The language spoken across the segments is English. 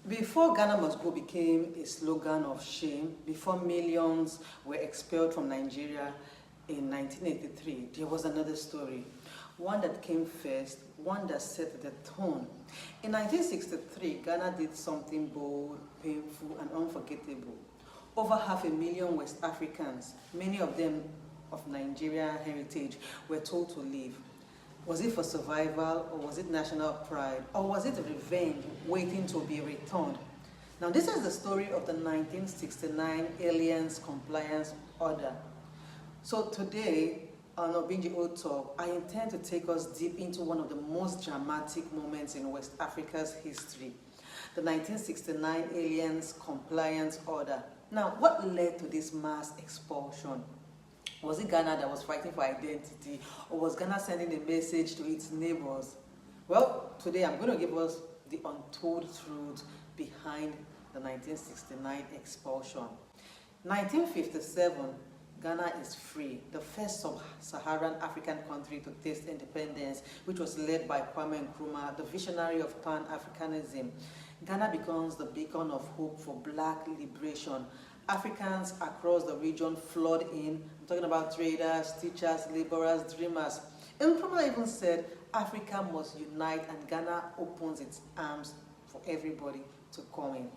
Before Ghana Must Go became a slogan of shame, before millions were expelled from Nigeria in 1983, there was another story. One that came first, one that set the tone. In 1963, Ghana did something bold, painful, and unforgettable. Over 500,000 West Africans, many of them of Nigerian heritage, were told to leave. Was it for survival, or was it national pride, or was it revenge waiting to be returned? Now, this is the story of the 1969 Aliens Compliance Order. So today, on Obinjeo Talk, I intend to take us deep into one of the most dramatic moments in West Africa's history, the 1969 Aliens Compliance Order. Now, what led to this mass expulsion? Was it Ghana that was fighting for identity, or was Ghana sending a message to its neighbors? Well, today I'm going to give us the untold truth behind the 1969 expulsion. 1957, Ghana is free, the first sub-Saharan African country to taste independence, which was led by Kwame Nkrumah, the visionary of Pan-Africanism. Ghana becomes the beacon of hope for black liberation. Africans across the region flood in. I'm talking about traders, teachers, laborers, dreamers. Nkrumah even said, Africa must unite, and Ghana opens its arms for everybody to come in.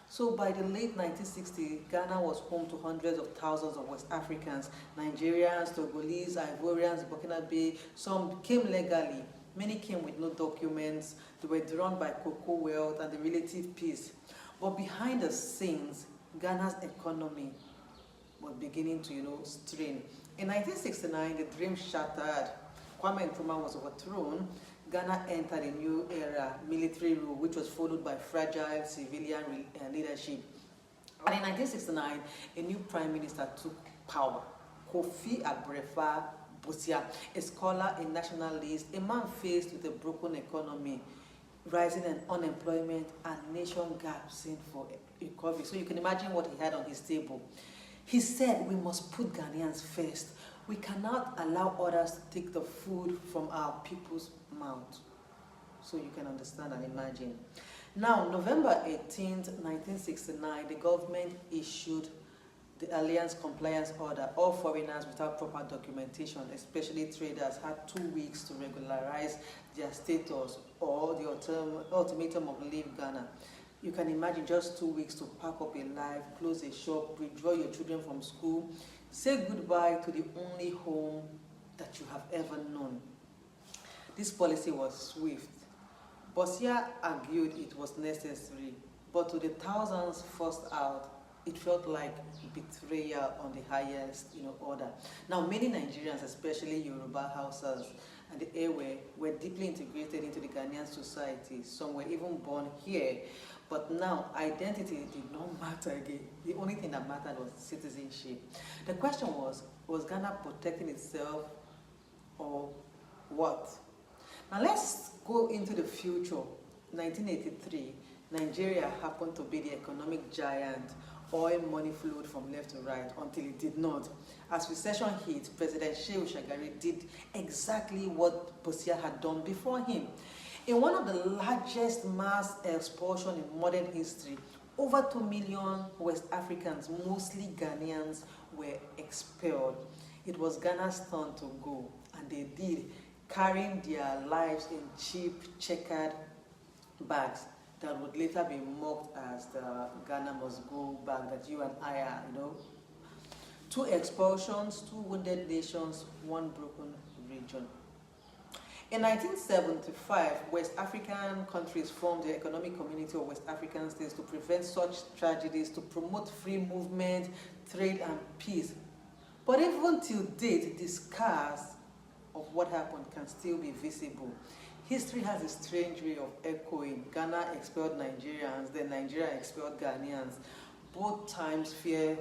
So by the late 1960s, Ghana was home to hundreds of thousands of West Africans, Nigerians, Togolese, Ivorians, Burkina Faso. Some came legally. Many came with no documents. They were drawn by cocoa wealth and the relative peace. But behind the scenes, Ghana's economy was beginning to, strain. In 1969, the dream shattered. Kwame Nkrumah was overthrown. Ghana entered a new era, military rule, which was followed by fragile civilian leadership. And in 1969, a new prime minister took power. Kofi Abrefa, Busia, a scholar, a nationalist, a man faced with a broken economy, rising unemployment, and nation gaps in for recovery. So you can imagine what he had on his table. He said, we must put Ghanaians first. We cannot allow others to take the food from our people's mouth. So you can understand and imagine. Now, November 18th, 1969, the government issued the Alliance Compliance Order. All foreigners without proper documentation, especially traders, had 2 weeks to regularize their status, or the ultimatum of leave Ghana. You can imagine just 2 weeks to pack up a life, close a shop, withdraw your children from school, say goodbye to the only home that you have ever known. This policy was swift. Busia argued it was necessary, but to the thousands forced out, it felt like betrayal on the highest order. Now, many Nigerians, especially Yoruba Hausas and the Ewe, were deeply integrated into the Ghanaian society. Some were even born here. But now, identity did not matter again. The only thing that mattered was citizenship. The question was Ghana protecting itself or what? Now let's go into the future. 1983, Nigeria happened to be the economic giant. Oil money flowed from left to right until it did not. As recession hit, President Shehu Shagari did exactly what Busia had done before him. In one of the largest mass expulsion in modern history, over 2 million West Africans, mostly Ghanaians, were expelled. It was Ghana's turn to go, and they did, carrying their lives in cheap, checkered bags that would later be mocked as the Ghana Must Go bag that you and I are, 2 expulsions, 2 wounded nations, 1 broken region. In 1975, West African countries formed the Economic Community of West African States to prevent such tragedies, to promote free movement, trade, and peace. But even till date, the scars of what happened can still be visible. History has a strange way of echoing. Ghana expelled Nigerians, then Nigeria expelled Ghanaians. Both times fear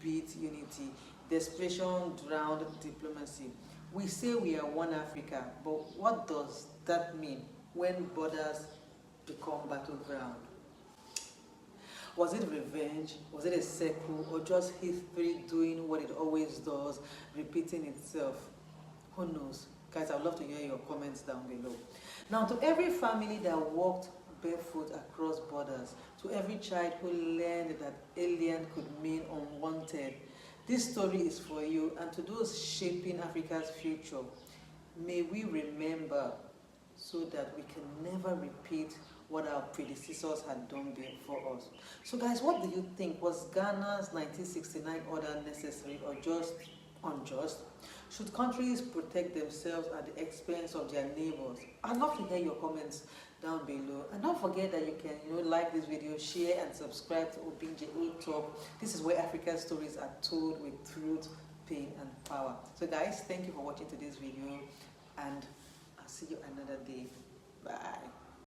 beat unity. Desperation drowned diplomacy. We say we are one Africa, but what does that mean when borders become battleground? Was it revenge? Was it a circle? Or just history doing what it always does, repeating itself? Who knows? Guys, I'd love to hear your comments down below. Now, to every family that walked barefoot across borders, to every child who learned that alien could mean unwanted, this story is for you. And to those shaping Africa's future, may we remember so that we can never repeat what our predecessors had done before us. So guys, what do you think? Was Ghana's 1969 order necessary or just unjust? Should countries protect themselves at the expense of their neighbors? I'd love to hear your comments down below. And don't forget that you can like this video, share and subscribe to Obinjeo Talk. This is where African stories are told with truth, pain and power. So guys, thank you for watching today's video and I'll see you another day. Bye.